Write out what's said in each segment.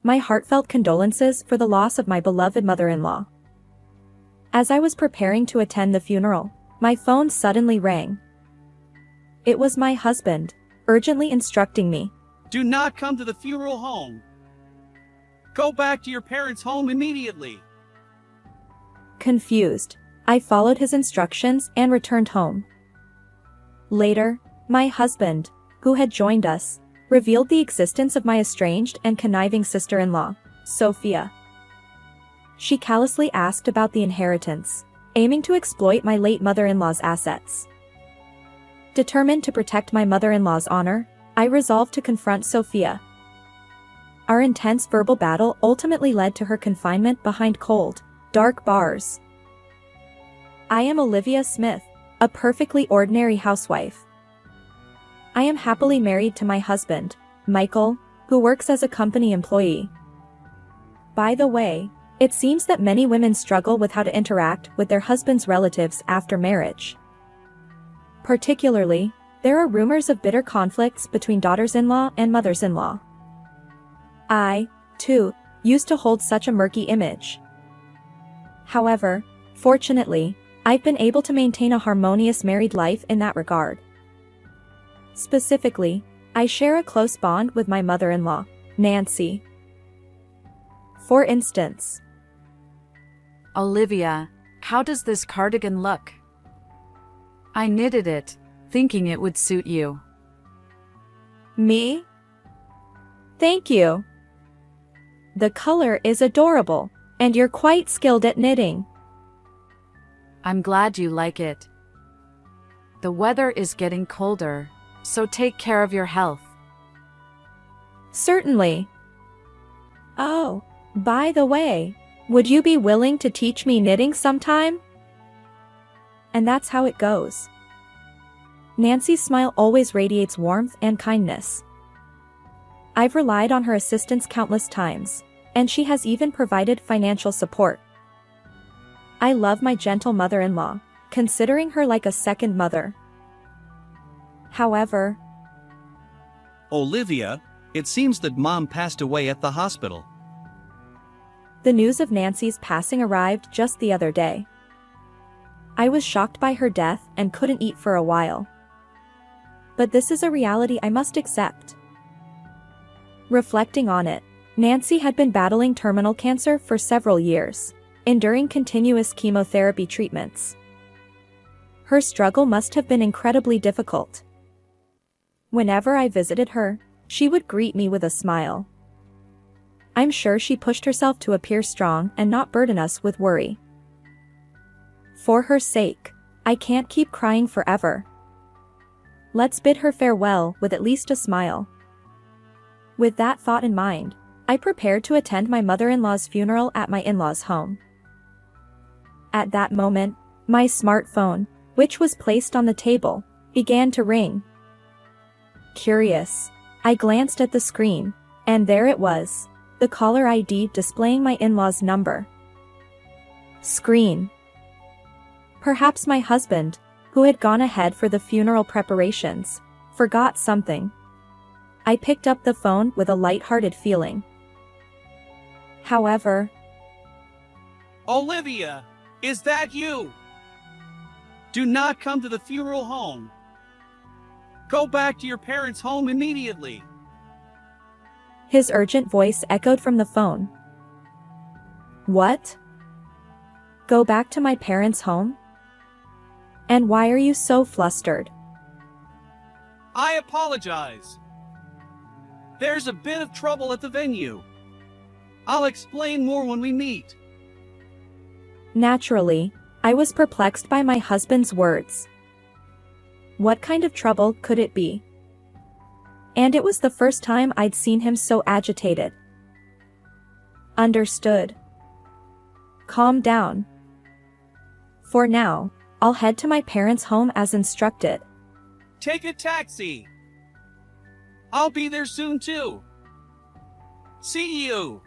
my heartfelt condolences for the loss of my beloved mother-in-law. As I was preparing to attend the funeral, my phone suddenly rang. It was my husband, urgently instructing me. Do not come to the funeral home. Go back to your parents' home immediately. Confused, I followed his instructions and returned home. Later, my husband, who had joined us, revealed the existence of my estranged and conniving sister-in-law, Sophia. She callously asked about the inheritance, aiming to exploit my late mother-in-law's assets. Determined to protect my mother-in-law's honor, I resolved to confront Sophia. Our intense verbal battle ultimately led to her confinement behind cold, dark bars. I am Olivia Smith, a perfectly ordinary housewife. I am happily married to my husband, Michael, who works as a company employee. By the way, it seems that many women struggle with how to interact with their husband's relatives after marriage. Particularly, there are rumors of bitter conflicts between daughters-in-law and mothers-in-law. I, too, used to hold such a murky image. However, fortunately, I've been able to maintain a harmonious married life in that regard. Specifically, I share a close bond with my mother-in-law, Nancy. For instance, Olivia, how does this cardigan look? I knitted it, thinking it would suit you. Me? Thank you. The color is adorable, and you're quite skilled at knitting. I'm glad you like it. The weather is getting colder, so take care of your health. Certainly. Oh, by the way, would you be willing to teach me knitting sometime? And that's how it goes. Nancy's smile always radiates warmth and kindness. I've relied on her assistance countless times, and she has even provided financial support. I love my gentle mother-in-law, considering her like a second mother. However, Olivia, it seems that Mom passed away at the hospital. the news of Nancy's passing arrived just the other day. I was shocked by her death and couldn't eat for a while. But this is a reality I must accept. Reflecting on it, Nancy had been battling terminal cancer for several years, enduring continuous chemotherapy treatments. Her struggle must have been incredibly difficult. Whenever I visited her, she would greet me with a smile. I'm sure she pushed herself to appear strong and not burden us with worry. For her sake, I can't keep crying forever. Let's bid her farewell with at least a smile. With that thought in mind, I prepared to attend my mother-in-law's funeral at my in-laws' home. At that moment, my smartphone, which was placed on the table, began to ring. Curious, I glanced at the screen, and there it was, the caller ID displaying my in-laws' number. Screen. Perhaps my husband, who had gone ahead for the funeral preparations, forgot something. I picked up the phone with a light-hearted feeling. However, Olivia, is that you? Do not come to the funeral home. Go back to your parents' home immediately. his urgent voice echoed from the phone. What? Go back to my parents' home? And why are you so flustered? I apologize. There's a bit of trouble at the venue. I'll explain more when we meet. Naturally, I was perplexed by my husband's words. What kind of trouble could it be? And it was the first time I'd seen him so agitated. Understood. Calm down. For now, I'll head to my parents' home as instructed. Take a taxi. I'll be there soon too. See you.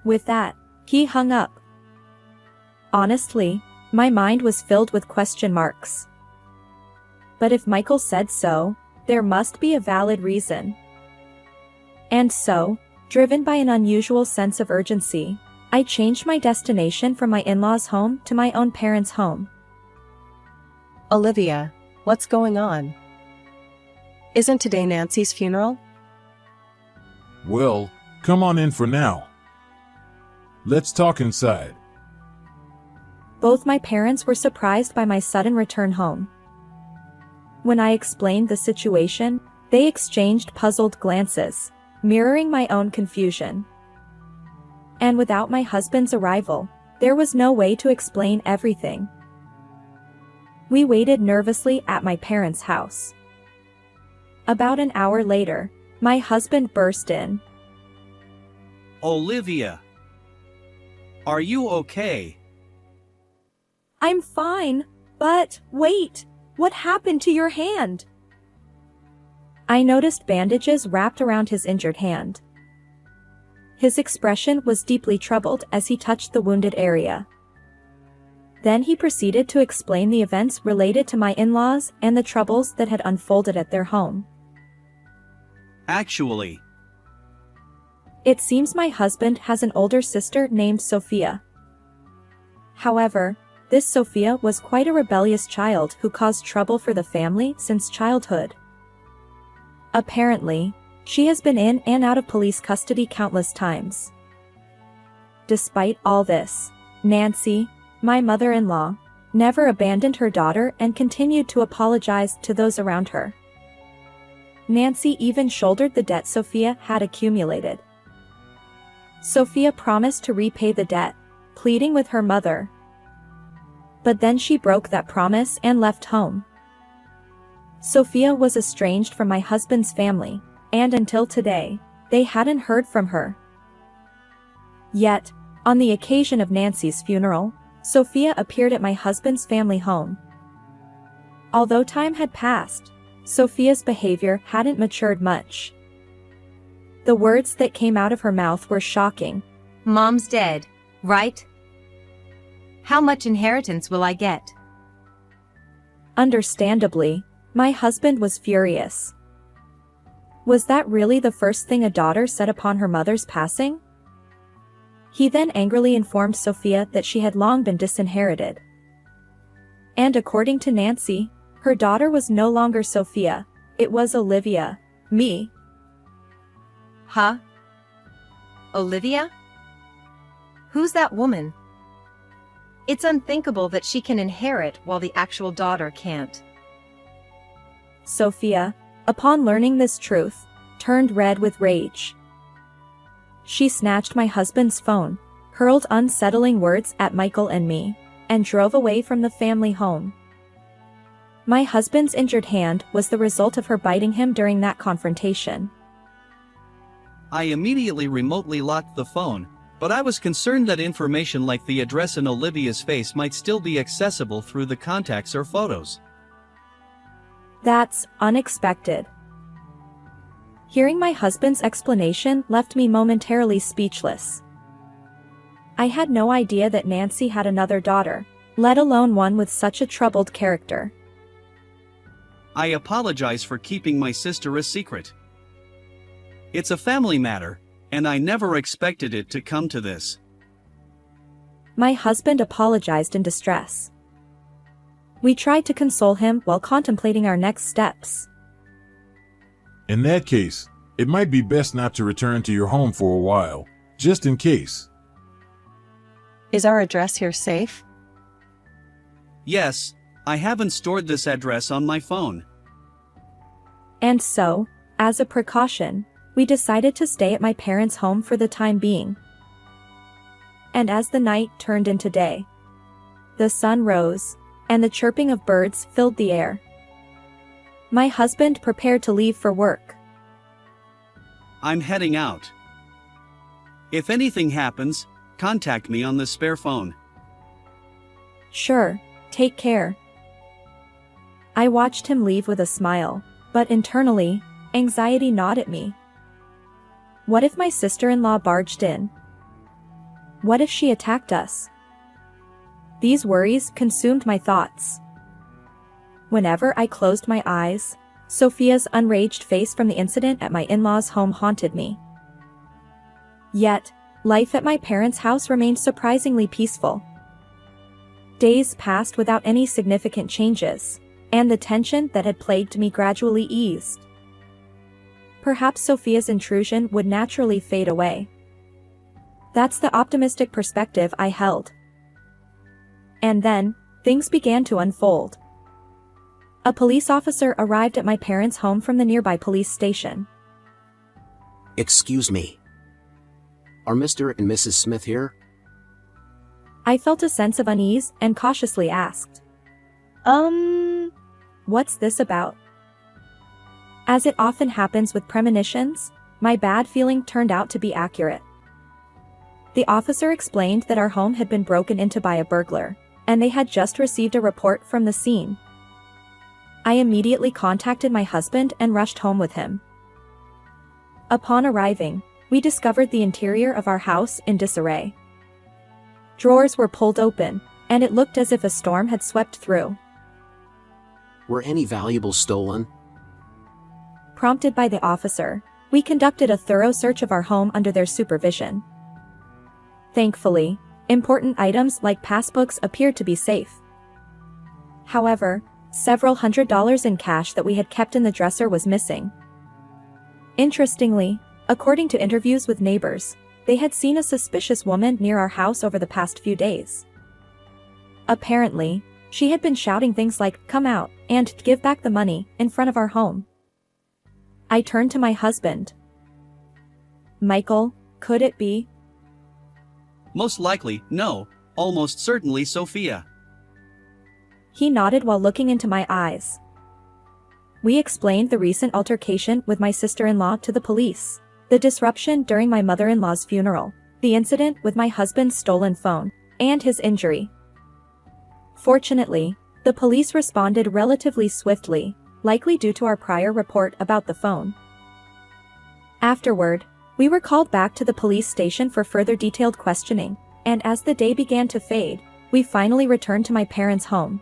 With that, he hung up. Honestly, my mind was filled with question marks. But if Michael said so, there must be a valid reason. And so, Driven by an unusual sense of urgency, I changed my destination from my in-laws' home to my own parents' home. Olivia, what's going on? Isn't today Nancy's funeral? Well, come on in for now. Let's talk inside. Both my parents were surprised by my sudden return home. When I explained the situation, they exchanged puzzled glances, mirroring my own confusion. And without my husband's arrival, there was no way to explain everything. We waited nervously at my parents' house. About an hour later, my husband burst in. Olivia, are you okay? I'm fine, but wait, what happened to your hand? I noticed bandages wrapped around his injured hand. His expression was deeply troubled as he touched the wounded area. Then he proceeded to explain the events related to my in-laws and the troubles that had unfolded at their home. Actually, It seems my husband has an older sister named Sophia. However, this Sophia was quite a rebellious child who caused trouble for the family since childhood. Apparently, she has been in and out of police custody countless times. Despite all this, Nancy, my mother-in-law, never abandoned her daughter and continued to apologize to those around her. Nancy even shouldered the debt Sophia had accumulated. Sophia promised to repay the debt, pleading with her mother. But then she broke that promise and left home. Sophia was estranged from my husband's family, and until today, they hadn't heard from her. Yet, on the occasion of Nancy's funeral, Sophia appeared at my husband's family home. Although time had passed, Sophia's behavior hadn't matured much. The words that came out of her mouth were shocking. Mom's dead, right? How much inheritance will I get? Understandably, my husband was furious. Was that really the first thing a daughter said upon her mother's passing? He then angrily informed Sophia that she had long been disinherited. And according to Nancy, her daughter was no longer Sophia, it was Olivia, me. Huh? Olivia? Who's that woman? It's unthinkable that she can inherit while the actual daughter can't. Sophia, upon learning this truth, turned red with rage. She snatched my husband's phone, hurled unsettling words at Michael and me, and drove away from the family home. My husband's injured hand was the result of her biting him during that confrontation. I immediately remotely locked the phone, but I was concerned that information like the address and Olivia's face might still be accessible through the contacts or photos. That's unexpected. Hearing my husband's explanation left me momentarily speechless. I had no idea that Nancy had another daughter, let alone one with such a troubled character. I apologize for keeping my sister a secret. It's a family matter, and I never expected it to come to this. My husband apologized in distress. We tried to console him while contemplating our next steps. In that case, it might be best not to return to your home for a while, just in case. Is our address here safe? Yes, I haven't stored this address on my phone. And so, as a precaution, we decided to stay at my parents' home for the time being. And as the night turned into day, the sun rose, and the chirping of birds filled the air. My husband prepared to leave for work. I'm heading out. If anything happens, contact me on the spare phone. Sure, take care. I watched him leave with a smile, but internally, anxiety gnawed at me. What if my sister-in-law barged in? What if she attacked us? These worries consumed my thoughts. Whenever I closed my eyes, Sophia's unraged face from the incident at my in-laws' home haunted me. Yet, life at my parents' house remained surprisingly peaceful. Days passed without any significant changes, and the tension that had plagued me gradually eased. Perhaps Sophia's intrusion would naturally fade away. That's the optimistic perspective I held. And then, things began to unfold. A police officer arrived at my parents' home from the nearby police station. Excuse me. Are Mr. and Mrs. Smith here? I felt a sense of unease and cautiously asked, What's this about? As it often happens with premonitions, my bad feeling turned out to be accurate. The officer explained that our home had been broken into by a burglar, and they had just received a report from the scene. I immediately contacted my husband and rushed home with him. Upon arriving, we discovered the interior of our house in disarray. Drawers were pulled open, and it looked as if a storm had swept through. Were any valuables stolen? Prompted by the officer, we conducted a thorough search of our home under their supervision. Thankfully, important items like passbooks appeared to be safe. However, several $100s in cash that we had kept in the dresser was missing. Interestingly, according to interviews with neighbors, they had seen a suspicious woman near our house over the past few days. Apparently, she had been shouting things like, "Come out," and "Give back the money," in front of our home. I turned to my husband. Michael, could it be? Most likely, no, almost certainly Sophia. He nodded while looking into my eyes. We explained the recent altercation with my sister-in-law to the police, the disruption during my mother-in-law's funeral, the incident with my husband's stolen phone, and his injury. Fortunately, the police responded relatively swiftly, likely due to our prior report about the phone. Afterward, we were called back to the police station for further detailed questioning, and as the day began to fade, we finally returned to my parents' home.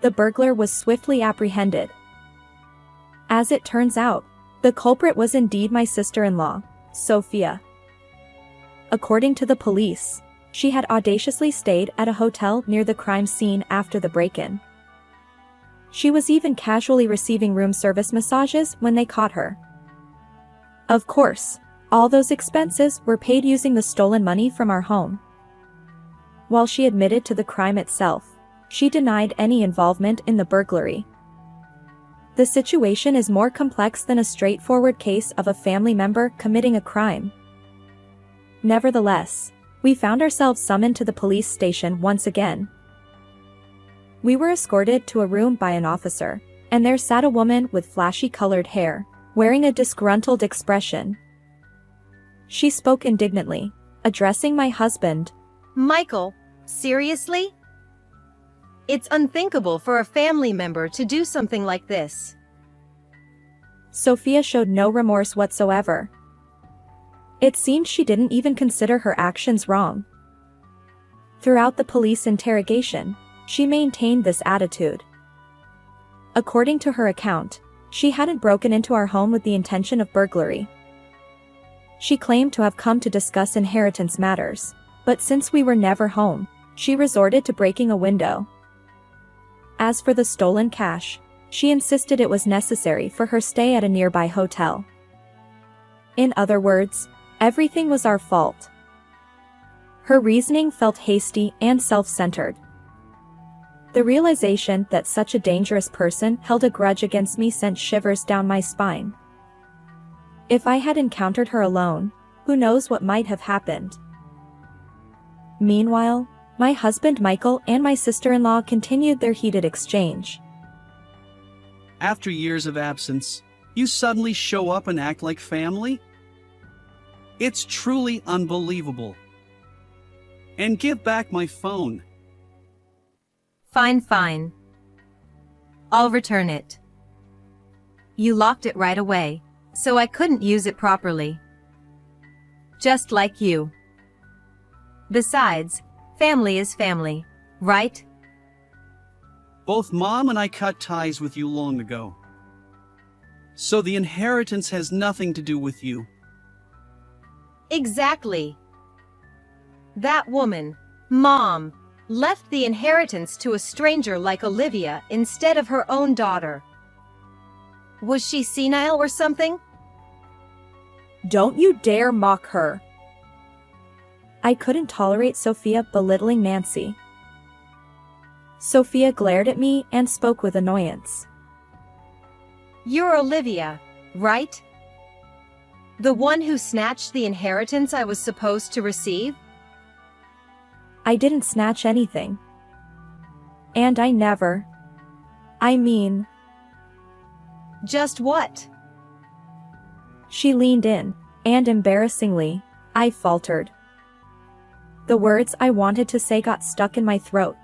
The burglar was swiftly apprehended. As it turns out, the culprit was indeed my sister-in-law, Sophia. According to the police, she had audaciously stayed at a hotel near the crime scene after the break-in. She was even casually receiving room service massages when they caught her. Of course, all those expenses were paid using the stolen money from our home. While she admitted to the crime itself, she denied any involvement in the burglary. The situation is more complex than a straightforward case of a family member committing a crime. Nevertheless, we found ourselves summoned to the police station once again. We were escorted to a room by an officer, and there sat a woman with flashy-colored hair, wearing a disgruntled expression. She spoke indignantly, addressing my husband. Michael, seriously? It's unthinkable for a family member to do something like this. Sophia showed no remorse whatsoever. It seemed she didn't even consider her actions wrong. Throughout the police interrogation, she maintained this attitude. According to her account, she hadn't broken into our home with the intention of burglary. She claimed to have come to discuss inheritance matters, but since we were never home, she resorted to breaking a window. As for the stolen cash, she insisted it was necessary for her stay at a nearby hotel. In other words, everything was our fault. Her reasoning felt hasty and self-centered. The realization that such a dangerous person held a grudge against me sent shivers down my spine. If I had encountered her alone, who knows what might have happened. Meanwhile, my husband Michael and my sister-in-law continued their heated exchange. After years of absence, you suddenly show up and act like family? It's truly unbelievable. And give back my phone. Fine. I'll return it. You locked it right away, so I couldn't use it properly. Just like you. Besides, family is family, right? Both Mom and I cut ties with you long ago. So the inheritance has nothing to do with you. Exactly. That woman, Mom, left the inheritance to a stranger like Olivia instead of her own daughter. Was she senile or something? Don't you dare mock her. I couldn't tolerate Sophia belittling Nancy. Sophia glared at me and spoke with annoyance. You're Olivia, right? The one who snatched the inheritance I was supposed to receive? I didn't snatch anything. And I never. I mean. Just what? She leaned in, and embarrassingly, I faltered. The words I wanted to say got stuck in my throat.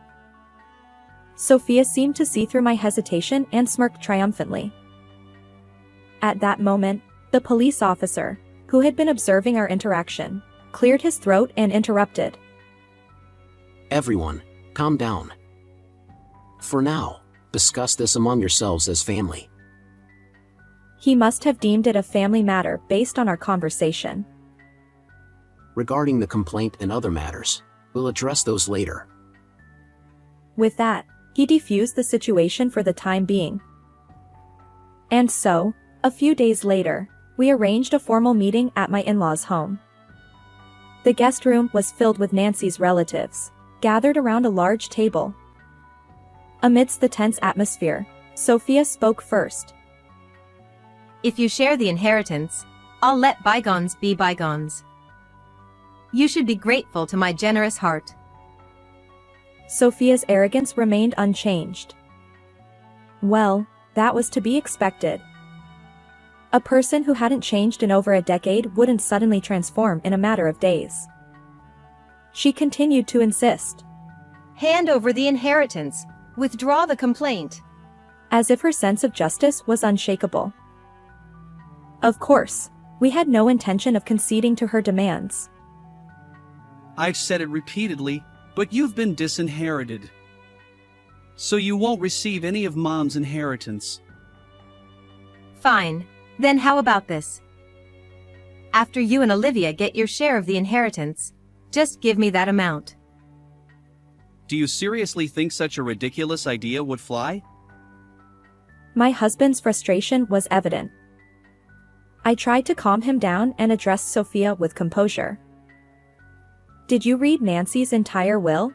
Sophia seemed to see through my hesitation and smirked triumphantly. At that moment, the police officer, who had been observing our interaction, cleared his throat and interrupted. Everyone, calm down. For now, discuss this among yourselves as family. He must have deemed it a family matter based on our conversation. Regarding the complaint and other matters, we'll address those later. With that, he defused the situation for the time being. And so, a few days later, we arranged a formal meeting at my in-laws' home. The guest room was filled with Nancy's relatives, gathered around a large table. Amidst the tense atmosphere, Sophia spoke first. If you share the inheritance, I'll let bygones be bygones. You should be grateful to my generous heart. Sophia's arrogance remained unchanged. Well, that was to be expected. A person who hadn't changed in over a decade wouldn't suddenly transform in a matter of days. She continued to insist. Hand over the inheritance. Withdraw the complaint. As if her sense of justice was unshakable. Of course, we had no intention of conceding to her demands. I've said it repeatedly, but you've been disinherited. So you won't receive any of Mom's inheritance. Fine. Then how about this? After you and Olivia get your share of the inheritance, just give me that amount. Do you seriously think such a ridiculous idea would fly? My husband's frustration was evident. I tried to calm him down and addressed Sophia with composure. Did you read Nancy's entire will?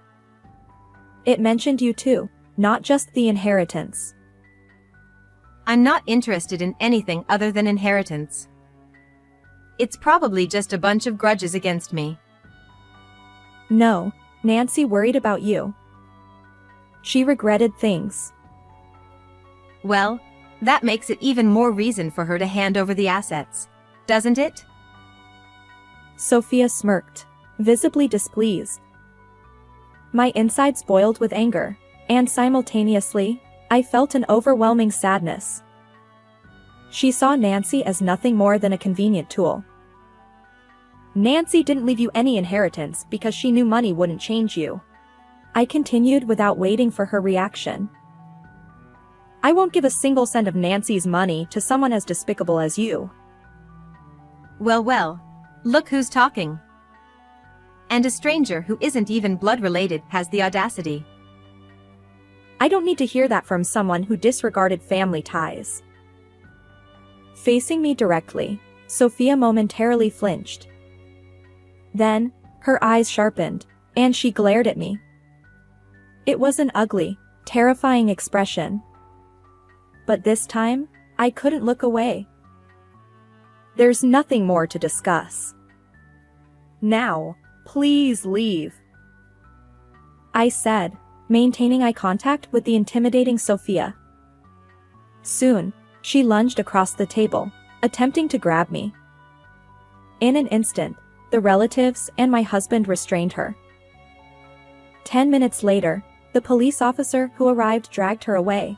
It mentioned you too, not just the inheritance. I'm not interested in anything other than inheritance. It's probably just a bunch of grudges against me. No, Nancy worried about you. She regretted things. Well, that makes it even more reason for her to hand over the assets, doesn't it? Sophia smirked, visibly displeased. My insides boiled with anger, and simultaneously, I felt an overwhelming sadness. She saw Nancy as nothing more than a convenient tool. Nancy didn't leave you any inheritance because she knew money wouldn't change you. I continued without waiting for her reaction. I won't give a single cent of Nancy's money to someone as despicable as you. Well, look who's talking. And a stranger who isn't even blood related has the audacity. I don't need to hear that from someone who disregarded family ties. Facing me directly, Sophia momentarily flinched. Then, her eyes sharpened, and she glared at me. It was an ugly, terrifying expression. But this time, I couldn't look away. There's nothing more to discuss. Now, please leave, I said, maintaining eye contact with the intimidating Sophia. Soon, she lunged across the table, attempting to grab me. In an instant, the relatives and my husband restrained her. 10 minutes later, the police officer who arrived dragged her away.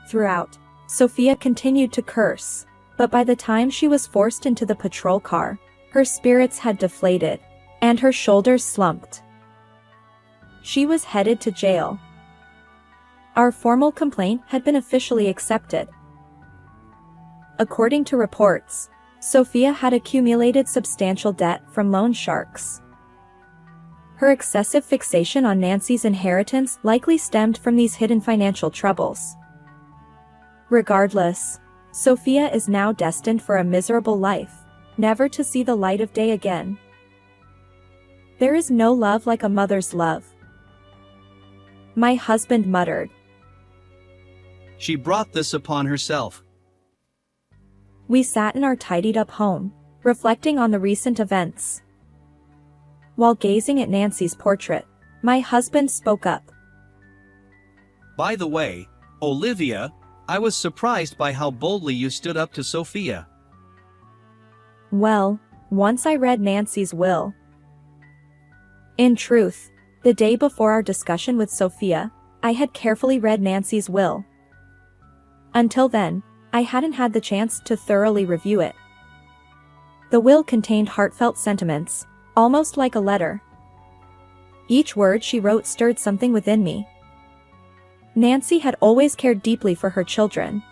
Throughout, Sophia continued to curse, but by the time she was forced into the patrol car, her spirits had deflated, and her shoulders slumped. She was headed to jail. Our formal complaint had been officially accepted. According to reports, Sophia had accumulated substantial debt from loan sharks. Her excessive fixation on Nancy's inheritance likely stemmed from these hidden financial troubles. Regardless, Sophia is now destined for a miserable life, never to see the light of day again. There is no love like a mother's love, my husband muttered. She brought this upon herself. We sat in our tidied-up home, reflecting on the recent events. While gazing at Nancy's portrait, my husband spoke up. By the way, Olivia, I was surprised by how boldly you stood up to Sophia. Well, once I read Nancy's will. In truth, the day before our discussion with Sophia, I had carefully read Nancy's will. Until then, I hadn't had the chance to thoroughly review it. The will contained heartfelt sentiments, almost like a letter. Each word she wrote stirred something within me. Nancy had always cared deeply for her children.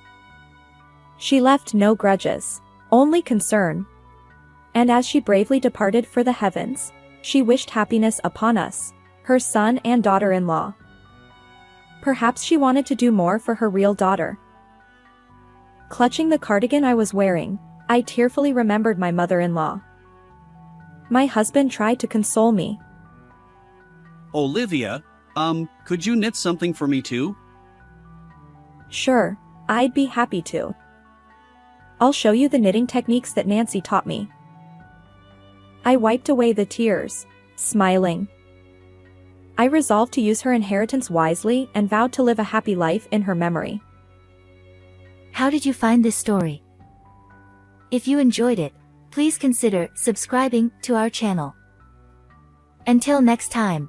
She left no grudges, only concern. And as she bravely departed for the heavens, she wished happiness upon us, her son and daughter-in-law. Perhaps she wanted to do more for her real daughter. Clutching the cardigan I was wearing, I tearfully remembered my mother-in-law. My husband tried to console me. Olivia, could you knit something for me too? Sure, I'd be happy to. I'll show you the knitting techniques that Nancy taught me. I wiped away the tears, smiling. I resolved to use her inheritance wisely and vowed to live a happy life in her memory. How did you find this story? If you enjoyed it, please consider subscribing to our channel. Until next time.